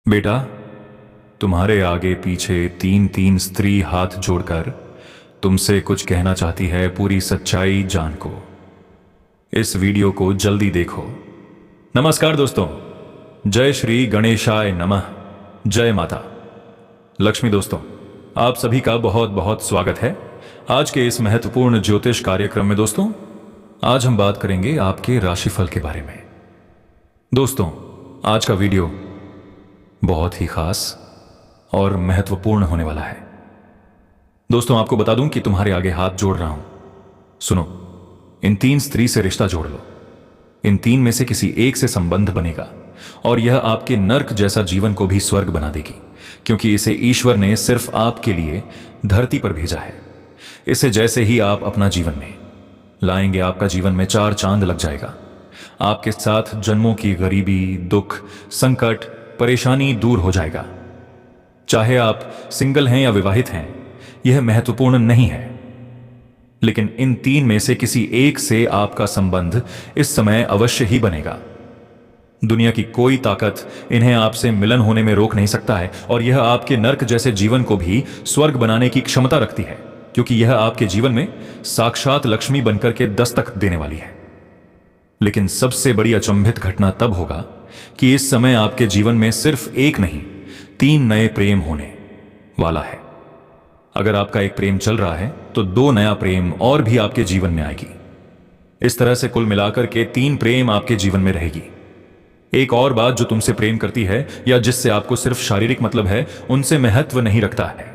बेटा, तुम्हारे आगे पीछे तीन तीन स्त्री हाथ जोड़कर तुमसे कुछ कहना चाहती है। पूरी सच्चाई जान को इस वीडियो को जल्दी देखो। नमस्कार दोस्तों, जय श्री गणेशाय नमः। जय माता लक्ष्मी। दोस्तों, आप सभी का बहुत बहुत स्वागत है आज के इस महत्वपूर्ण ज्योतिष कार्यक्रम में। दोस्तों, आज हम बात करेंगे आपके राशिफल के बारे में। दोस्तों, आज का वीडियो बहुत ही खास और महत्वपूर्ण होने वाला है। दोस्तों, आपको बता दूं कि तुम्हारे आगे हाथ जोड़ रहा हूं। सुनो, इन तीन स्त्री से रिश्ता जोड़ लो। इन तीन में से किसी एक से संबंध बनेगा और यह आपके नर्क जैसा जीवन को भी स्वर्ग बना देगी, क्योंकि इसे ईश्वर ने सिर्फ आपके लिए धरती पर भेजा है। इसे जैसे ही आप अपना जीवन में लाएंगे, आपका जीवन में चार चांद लग जाएगा। आपके साथ जन्मों की गरीबी, दुख, संकट, परेशानी दूर हो जाएगा। चाहे आप सिंगल हैं या विवाहित हैं, यह महत्वपूर्ण नहीं है, लेकिन इन तीन में से किसी एक से आपका संबंध इस समय अवश्य ही बनेगा। दुनिया की कोई ताकत इन्हें आपसे मिलन होने में रोक नहीं सकता है, और यह आपके नर्क जैसे जीवन को भी स्वर्ग बनाने की क्षमता रखती है, क्योंकि यह आपके जीवन में साक्षात लक्ष्मी बनकर के दस्तक देने वाली है। लेकिन सबसे बड़ी अचंभित घटना तब होगा कि इस समय आपके जीवन में सिर्फ एक नहीं, तीन नए प्रेम होने वाला है। अगर आपका एक प्रेम चल रहा है तो दो नया प्रेम और भी आपके जीवन में आएगी। इस तरह से कुल मिलाकर के तीन प्रेम आपके जीवन में रहेगी। एक और बात, जो तुमसे प्रेम करती है या जिससे आपको सिर्फ शारीरिक मतलब है, उनसे महत्व नहीं रखता है।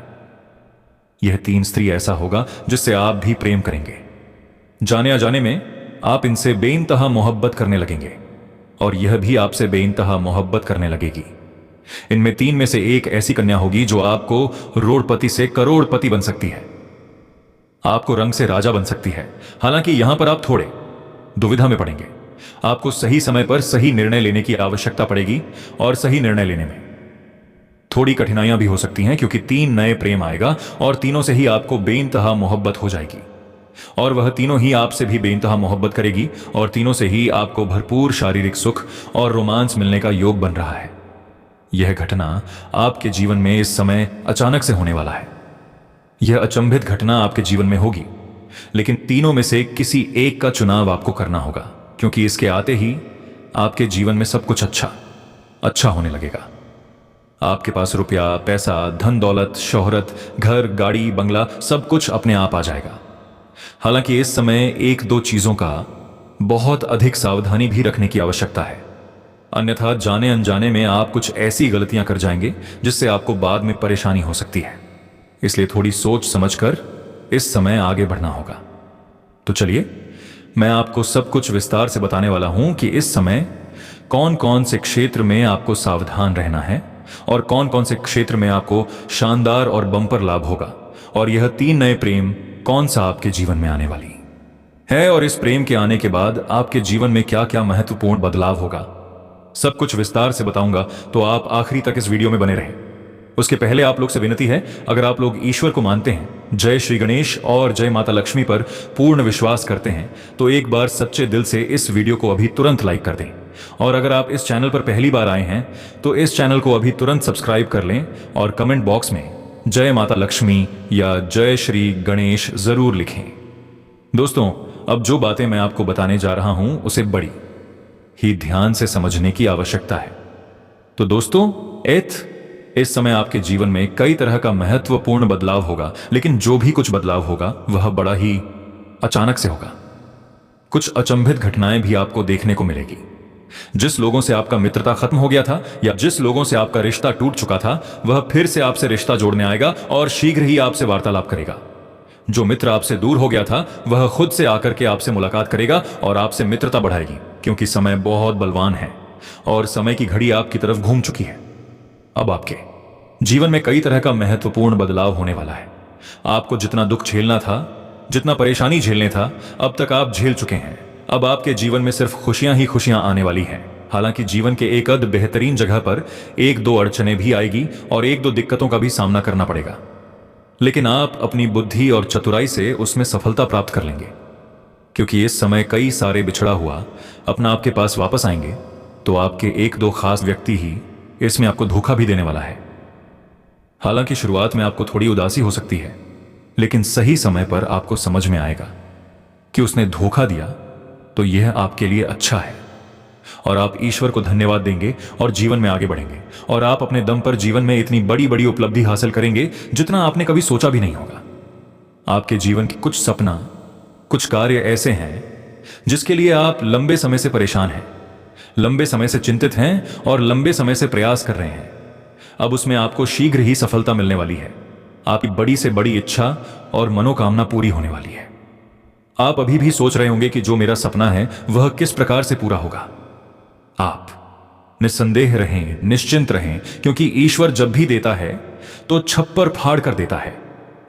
यह तीन स्त्री ऐसा होगा जिससे आप भी प्रेम करेंगे। जाने अजाने में आप इनसे बेइंतहा मोहब्बत करने लगेंगे और यह भी आपसे बेइंतहा मोहब्बत करने लगेगी। इनमें तीन में से एक ऐसी कन्या होगी जो आपको रोड़पति से करोड़पति बन सकती है, आपको रंग से राजा बन सकती है। हालांकि यहां पर आप थोड़े दुविधा में पड़ेंगे। आपको सही समय पर सही निर्णय लेने की आवश्यकता पड़ेगी, और सही निर्णय लेने में थोड़ी कठिनाइयां भी हो सकती हैं, क्योंकि तीन नए प्रेम आएगा और तीनों से ही आपको बेइंतहा मोहब्बत हो जाएगी, और वह तीनों ही आपसे भी बेइंतहा मोहब्बत करेगी, और तीनों से ही आपको भरपूर शारीरिक सुख और रोमांस मिलने का योग बन रहा है। यह घटना आपके जीवन में इस समय अचानक से होने वाला है। यह अचंभित घटना आपके जीवन में होगी, लेकिन तीनों में से किसी एक का चुनाव आपको करना होगा, क्योंकि इसके आते ही आपके जीवन में सब कुछ अच्छा होने लगेगा। आपके पास रुपया, पैसा, धन दौलत, शोहरत, घर, गाड़ी, बंगला, सब कुछ अपने आप आ जाएगा। हालांकि इस समय एक दो चीजों का बहुत अधिक सावधानी भी रखने की आवश्यकता है, अन्यथा जाने अनजाने में आप कुछ ऐसी गलतियां कर जाएंगे जिससे आपको बाद में परेशानी हो सकती है। इसलिए थोड़ी सोच समझकर इस समय आगे बढ़ना होगा। तो चलिए, मैं आपको सब कुछ विस्तार से बताने वाला हूं कि इस समय कौन कौन से क्षेत्र में आपको सावधान रहना है और कौन कौन से क्षेत्र में आपको शानदार और बम्पर लाभ होगा, और यह तीन नए प्रेम कौन सा आपके जीवन में आने वाली है, और इस प्रेम के आने के बाद आपके जीवन में क्या क्या महत्वपूर्ण बदलाव होगा। सब कुछ विस्तार से बताऊंगा, तो आप आखिरी तक इस वीडियो में बने रहें। उसके पहले आप लोग से विनती है, अगर आप लोग ईश्वर को मानते हैं, जय श्री गणेश और जय माता लक्ष्मी पर पूर्ण विश्वास करते हैं, तो एक बार सच्चे दिल से इस वीडियो को अभी तुरंत लाइक कर दें। और अगर आप इस चैनल पर पहली बार आए हैं तो इस चैनल को अभी तुरंत सब्सक्राइब कर लें, और कमेंट बॉक्स में जय माता लक्ष्मी या जय श्री गणेश जरूर लिखें। दोस्तों, अब जो बातें मैं आपको बताने जा रहा हूं, उसे बड़ी ही ध्यान से समझने की आवश्यकता है। तो दोस्तों, इस समय आपके जीवन में कई तरह का महत्वपूर्ण बदलाव होगा, लेकिन जो भी कुछ बदलाव होगा वह बड़ा ही अचानक से होगा। कुछ अचंभित घटनाएं भी आपको देखने को मिलेगी। जिस लोगों से आपका मित्रता खत्म हो गया था या जिस लोगों से आपका रिश्ता टूट चुका था, वह फिर से आपसे रिश्ता जोड़ने आएगा और शीघ्र ही आपसे वार्तालाप करेगा। जो मित्र आपसे दूर हो गया था, वह खुद से आकर के आपसे मुलाकात करेगा और आपसे मित्रता बढ़ाएगी, क्योंकि समय बहुत बलवान है और समय की घड़ी आपकी तरफ घूम चुकी है। अब आपके जीवन में कई तरह का महत्वपूर्ण बदलाव होने वाला है। आपको जितना दुख झेलना था, जितना परेशानी झेलने था, अब तक आप झेल चुके हैं। अब आपके जीवन में सिर्फ खुशियां ही खुशियां आने वाली हैं। हालांकि जीवन के एक अद बेहतरीन जगह पर एक दो अड़चने भी आएगी और एक दो दिक्कतों का भी सामना करना पड़ेगा, लेकिन आप अपनी बुद्धि और चतुराई से उसमें सफलता प्राप्त कर लेंगे, क्योंकि इस समय कई सारे बिछड़ा हुआ अपना आपके पास वापस आएंगे, तो आपके एक दो खास व्यक्ति ही इसमें आपको धोखा भी देने वाला है। हालांकि शुरुआत में आपको थोड़ी उदासी हो सकती है, लेकिन सही समय पर आपको समझ में आएगा कि उसने धोखा दिया तो यह आपके लिए अच्छा है, और आप ईश्वर को धन्यवाद देंगे और जीवन में आगे बढ़ेंगे, और आप अपने दम पर जीवन में इतनी बड़ी बड़ी उपलब्धि हासिल करेंगे जितना आपने कभी सोचा भी नहीं होगा। आपके जीवन के कुछ सपना, कुछ कार्य ऐसे हैं जिसके लिए आप लंबे समय से परेशान हैं, लंबे समय से चिंतित हैं और लंबे समय से प्रयास कर रहे हैं। अब उसमें आपको शीघ्र ही सफलता मिलने वाली है। आपकी बड़ी से बड़ी इच्छा और मनोकामना पूरी होने वाली है। आप अभी भी सोच रहे होंगे कि जो मेरा सपना है वह किस प्रकार से पूरा होगा। आप निस्संदेह रहें, निश्चिंत रहें, क्योंकि ईश्वर जब भी देता है तो छप्पर फाड़ कर देता है,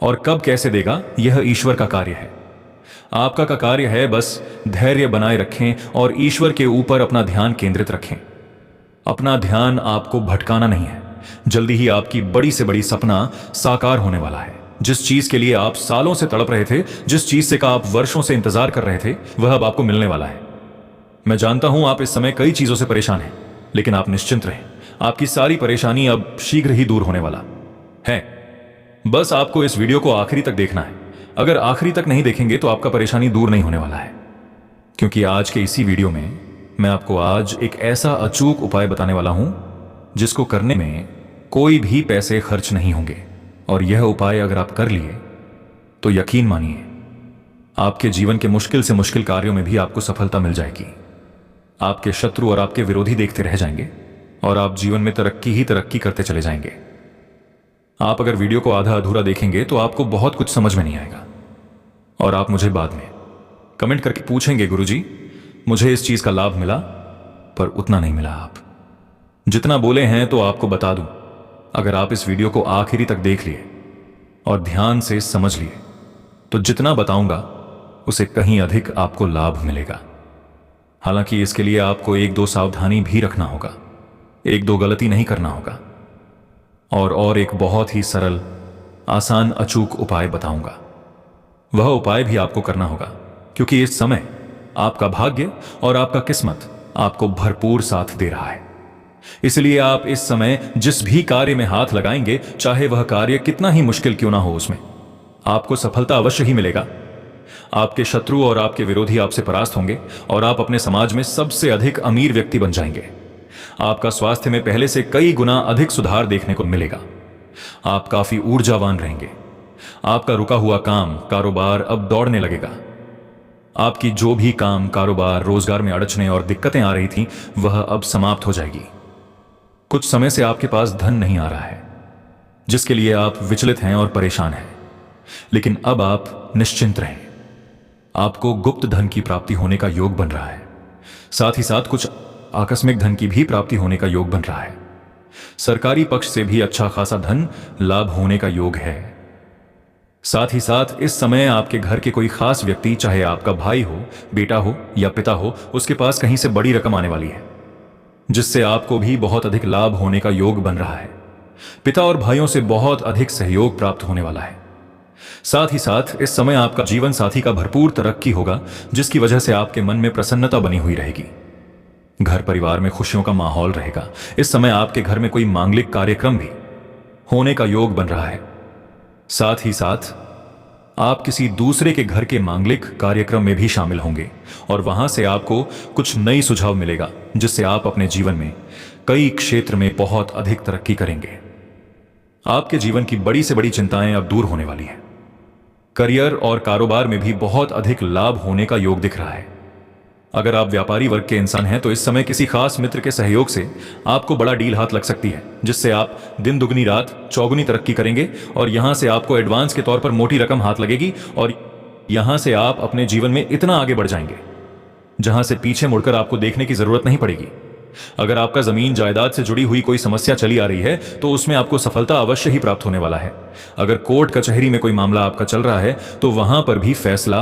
और कब कैसे देगा यह ईश्वर का कार्य है। आपका का कार्य है बस धैर्य बनाए रखें और ईश्वर के ऊपर अपना ध्यान केंद्रित रखें। अपना ध्यान आपको भटकाना नहीं है। जल्दी ही आपकी बड़ी से बड़ी सपना साकार होने वाला है। जिस चीज के लिए आप सालों से तड़प रहे थे, जिस चीज से का आप वर्षों से इंतजार कर रहे थे, वह अब आपको मिलने वाला है। मैं जानता हूं आप इस समय कई चीजों से परेशान हैं, लेकिन आप निश्चिंत रहें, आपकी सारी परेशानी अब शीघ्र ही दूर होने वाला है। बस आपको इस वीडियो को आखिरी तक देखना है। अगर आखिरी तक नहीं देखेंगे तो आपका परेशानी दूर नहीं होने वाला है, क्योंकि आज के इसी वीडियो में मैं आपको आज एक ऐसा अचूक उपाय बताने वाला हूं जिसको करने में कोई भी पैसे खर्च नहीं होंगे। और यह उपाय अगर आप कर लिए तो यकीन मानिए आपके जीवन के मुश्किल से मुश्किल कार्यों में भी आपको सफलता मिल जाएगी। आपके शत्रु और आपके विरोधी देखते रह जाएंगे और आप जीवन में तरक्की ही तरक्की करते चले जाएंगे। आप अगर वीडियो को आधा अधूरा देखेंगे तो आपको बहुत कुछ समझ में नहीं आएगा, और आप मुझे बाद में कमेंट करके पूछेंगे, गुरुजी मुझे इस चीज का लाभ मिला पर उतना नहीं मिला। आप जितना बोले हैं तो आपको बता दूं, अगर आप इस वीडियो को आखिरी तक देख लिए और ध्यान से समझ लिए तो जितना बताऊंगा उसे कहीं अधिक आपको लाभ मिलेगा। हालांकि इसके लिए आपको एक दो सावधानी भी रखना होगा, एक दो गलती नहीं करना होगा, और एक बहुत ही सरल, आसान, अचूक उपाय बताऊंगा। वह उपाय भी आपको करना होगा, क्योंकि इस समय आपका भाग्य और आपका किस्मत आपको भरपूर साथ दे रहा है। इसलिए आप इस समय जिस भी कार्य में हाथ लगाएंगे, चाहे वह कार्य कितना ही मुश्किल क्यों ना हो, उसमें आपको सफलता अवश्य ही मिलेगा। आपके शत्रु और आपके विरोधी आपसे परास्त होंगे और आप अपने समाज में सबसे अधिक अमीर व्यक्ति बन जाएंगे। आपका स्वास्थ्य में पहले से कई गुना अधिक सुधार देखने को मिलेगा। आप काफी ऊर्जावान रहेंगे। आपका रुका हुआ काम, कारोबार अब दौड़ने लगेगा। आपकी जो भी काम, कारोबार, रोजगार में अड़चने और दिक्कतें आ रही थीं, वह अब समाप्त हो जाएगी। कुछ समय से आपके पास धन नहीं आ रहा है, जिसके लिए आप विचलित हैं और परेशान हैं, लेकिन अब आप निश्चिंत रहें। आपको गुप्त धन की प्राप्ति होने का योग बन रहा है। साथ ही साथ कुछ आकस्मिक धन की भी प्राप्ति होने का योग बन रहा है। सरकारी पक्ष से भी अच्छा खासा धन लाभ होने का योग है। साथ ही साथ इस समय आपके घर के कोई खास व्यक्ति, चाहे आपका भाई हो, बेटा हो या पिता हो, उसके पास कहीं से बड़ी रकम आने वाली है, जिससे आपको भी बहुत अधिक लाभ होने का योग बन रहा है। पिता और भाइयों से बहुत अधिक सहयोग प्राप्त होने वाला है। साथ ही साथ इस समय आपका जीवन साथी का भरपूर तरक्की होगा, जिसकी वजह से आपके मन में प्रसन्नता बनी हुई रहेगी। घर परिवार में खुशियों का माहौल रहेगा। इस समय आपके घर में कोई मांगलिक कार्यक्रम भी होने का योग बन रहा है। साथ ही साथ आप किसी दूसरे के घर के मांगलिक कार्यक्रम में भी शामिल होंगे और वहां से आपको कुछ नई सुझाव मिलेगा, जिससे आप अपने जीवन में कई क्षेत्र में बहुत अधिक तरक्की करेंगे। आपके जीवन की बड़ी से बड़ी चिंताएं अब दूर होने वाली हैं। करियर और कारोबार में भी बहुत अधिक लाभ होने का योग दिख रहा है। अगर आप व्यापारी वर्ग के इंसान हैं तो इस समय किसी खास मित्र के सहयोग से आपको बड़ा डील हाथ लग सकती है, जिससे आप दिन दुगनी रात चौगुनी तरक्की करेंगे और यहां से आपको एडवांस के तौर पर मोटी रकम हाथ लगेगी और यहां से आप अपने जीवन में इतना आगे बढ़ जाएंगे जहां से पीछे मुड़कर आपको देखने की जरूरत नहीं पड़ेगी। अगर आपका जमीन जायदाद से जुड़ी हुई कोई समस्या चली आ रही है तो उसमें आपको सफलता अवश्य ही प्राप्त होने वाला है। अगर कोर्ट कचहरी में कोई मामला आपका चल रहा है तो वहां पर भी फैसला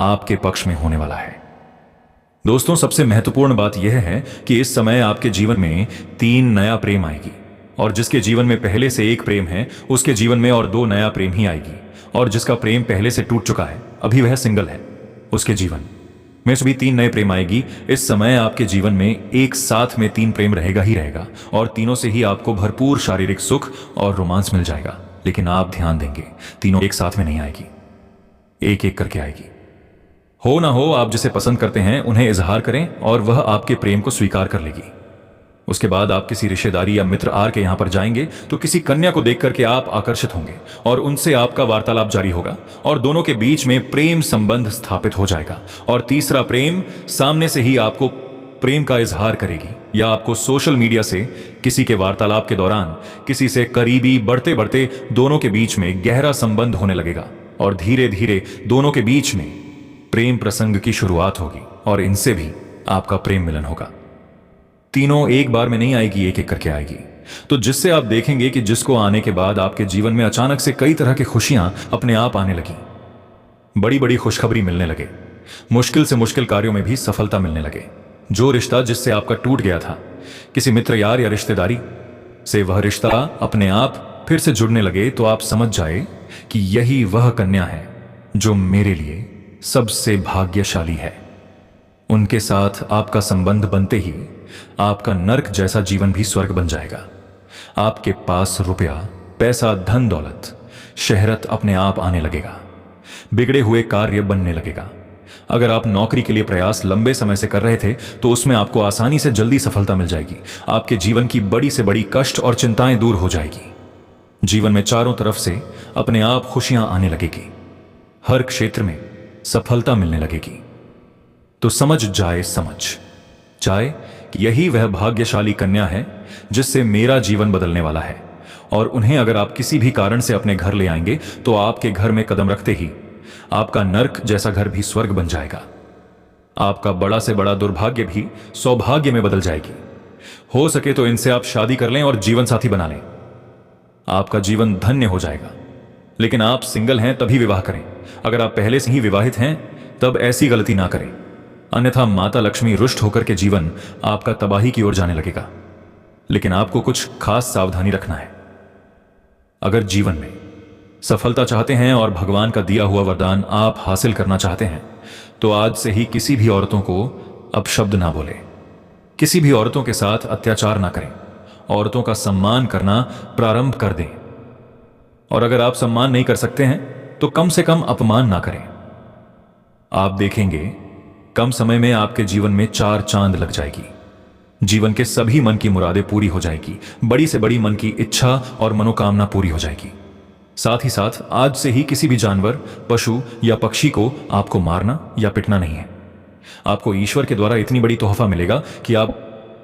आपके पक्ष में होने वाला है। दोस्तों, सबसे महत्वपूर्ण बात यह है कि इस समय आपके जीवन में 3 नया प्रेम आएगी, और जिसके जीवन में पहले से एक प्रेम है उसके जीवन में और 2 नया प्रेम ही आएगी, और जिसका प्रेम पहले से टूट चुका है, अभी वह सिंगल है, उसके जीवन में से भी 3 नए प्रेम आएगी। इस समय आपके जीवन में एक साथ में 3 प्रेम रहेगा ही रहेगा और तीनों से ही आपको भरपूर शारीरिक सुख और रोमांस मिल जाएगा। लेकिन आप ध्यान देंगे, तीनों एक साथ में नहीं आएगी, एक एक करके आएगी। हो ना हो, आप जिसे पसंद करते हैं उन्हें इजहार करें और वह आपके प्रेम को स्वीकार कर लेगी। उसके बाद आप किसी रिश्तेदारी या मित्र आर के यहां पर जाएंगे तो किसी कन्या को देख करके आप आकर्षित होंगे और उनसे आपका वार्तालाप जारी होगा और दोनों के बीच में प्रेम संबंध स्थापित हो जाएगा। और तीसरा प्रेम सामने से ही आपको प्रेम का इजहार करेगी या आपको सोशल मीडिया से किसी के वार्तालाप के दौरान किसी से करीबी बढ़ते बढ़ते दोनों के बीच में गहरा संबंध होने लगेगा और धीरे धीरे दोनों के बीच में प्रेम प्रसंग की शुरुआत होगी और इनसे भी आपका प्रेम मिलन होगा। तीनों एक बार में नहीं आएगी, एक एक करके आएगी। तो जिससे आप देखेंगे कि जिसको आने के बाद आपके जीवन में अचानक से कई तरह की खुशियां अपने आप आने लगी, बड़ी बड़ी खुशखबरी मिलने लगे, मुश्किल से मुश्किल कार्यों में भी सफलता मिलने लगे। जो रिश्ता जिससे आपका टूट गया था, किसी मित्र यार या रिश्तेदारी से वह रिश्ता अपने आप फिर से जुड़ने लगे, तो आप समझ जाए कि यही वह कन्या है जो मेरे लिए सबसे भाग्यशाली है। उनके साथ आपका संबंध बनते ही आपका नर्क जैसा जीवन भी स्वर्ग बन जाएगा। आपके पास रुपया, पैसा, धन दौलत, शहरत अपने आप आने लगेगा, बिगड़े हुए कार्य बनने लगेगा। अगर आप नौकरी के लिए प्रयास लंबे समय से कर रहे थे तो उसमें आपको आसानी से जल्दी सफलता मिल जाएगी। आपके जीवन की बड़ी से बड़ी कष्ट और चिंताएं दूर हो जाएगी। जीवन में चारों तरफ से अपने आप खुशियां आने लगेगी, हर क्षेत्र में सफलता मिलने लगेगी। तो समझ जाए कि यही वह भाग्यशाली कन्या है जिससे मेरा जीवन बदलने वाला है। और उन्हें अगर आप किसी भी कारण से अपने घर ले आएंगे तो आपके घर में कदम रखते ही आपका नर्क जैसा घर भी स्वर्ग बन जाएगा। आपका बड़ा से बड़ा दुर्भाग्य भी सौभाग्य में बदल जाएगी। हो सके तो इनसे आप शादी कर लें और जीवन साथी बना लें, आपका जीवन धन्य हो जाएगा। लेकिन आप सिंगल हैं तभी विवाह करें। अगर आप पहले से ही विवाहित हैं तब ऐसी गलती ना करें, अन्यथा माता लक्ष्मी रुष्ट होकर के जीवन आपका तबाही की ओर जाने लगेगा। लेकिन आपको कुछ खास सावधानी रखना है। अगर जीवन में सफलता चाहते हैं और भगवान का दिया हुआ वरदान आप हासिल करना चाहते हैं तो आज से ही किसी भी औरतों को अपशब्द ना बोले, किसी भी औरतों के साथ अत्याचार ना करें, औरतों का सम्मान करना प्रारंभ कर दें। और अगर आप सम्मान नहीं कर सकते हैं तो कम से कम अपमान ना करें। आप देखेंगे कम समय में आपके जीवन में 4 चांद लग जाएगी। जीवन के सभी मन की मुरादें पूरी हो जाएगी, बड़ी से बड़ी मन की इच्छा और मनोकामना पूरी हो जाएगी। साथ ही साथ आज से ही किसी भी जानवर, पशु या पक्षी को आपको मारना या पिटना नहीं है। आपको ईश्वर के द्वारा इतनी बड़ी तोहफा मिलेगा कि आप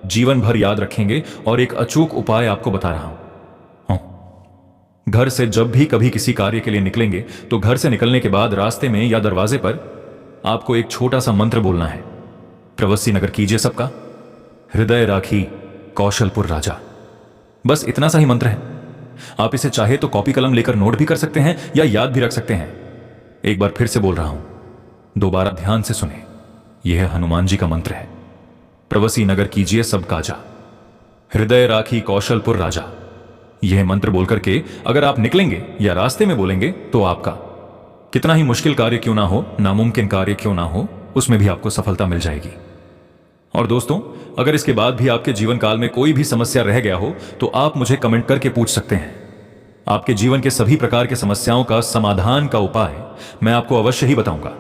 जीवन भर याद रखेंगे। और एक अचूक उपाय आपको बता रहा हूं। घर से जब भी कभी किसी कार्य के लिए निकलेंगे तो घर से निकलने के बाद रास्ते में या दरवाजे पर आपको एक छोटा सा मंत्र बोलना है। प्रवस्सी नगर कीजिए सबका, हृदय राखी कौशलपुर राजा। बस इतना सा ही मंत्र है। आप इसे चाहे तो कॉपी कलम लेकर नोट भी कर सकते हैं या याद भी रख सकते हैं। एक बार फिर से बोल रहा हूं, दोबारा ध्यान से सुने। यह हनुमान जी का मंत्र है। प्रवस्सी नगर कीजिए सब काजा, हृदय राखी कौशलपुर राजा। यह मंत्र बोलकर के अगर आप निकलेंगे या रास्ते में बोलेंगे तो आपका कितना ही मुश्किल कार्य क्यों ना हो, नामुमकिन कार्य क्यों ना हो, उसमें भी आपको सफलता मिल जाएगी। और दोस्तों, अगर इसके बाद भी आपके जीवन काल में कोई भी समस्या रह गया हो तो आप मुझे कमेंट करके पूछ सकते हैं। आपके जीवन के सभी प्रकार के समस्याओं का समाधान का उपाय मैं आपको अवश्य ही बताऊंगा।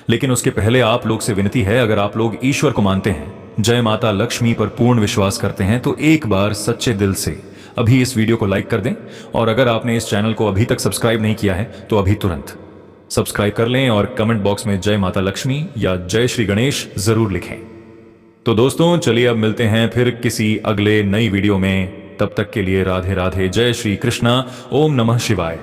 लेकिन उसके पहले आप लोग से विनती है, अगर आप लोग ईश्वर को मानते हैं, जय माता लक्ष्मी पर पूर्ण विश्वास करते हैं, तो एक बार सच्चे दिल से अभी इस वीडियो को लाइक कर दें। और अगर आपने इस चैनल को अभी तक सब्सक्राइब नहीं किया है तो अभी तुरंत सब्सक्राइब कर लें और कमेंट बॉक्स में जय माता लक्ष्मी या जय श्री गणेश जरूर लिखें। तो दोस्तों, चलिए अब मिलते हैं फिर किसी अगले नई वीडियो में। तब तक के लिए राधे राधे, जय श्री कृष्णा, ओम नमः शिवाय।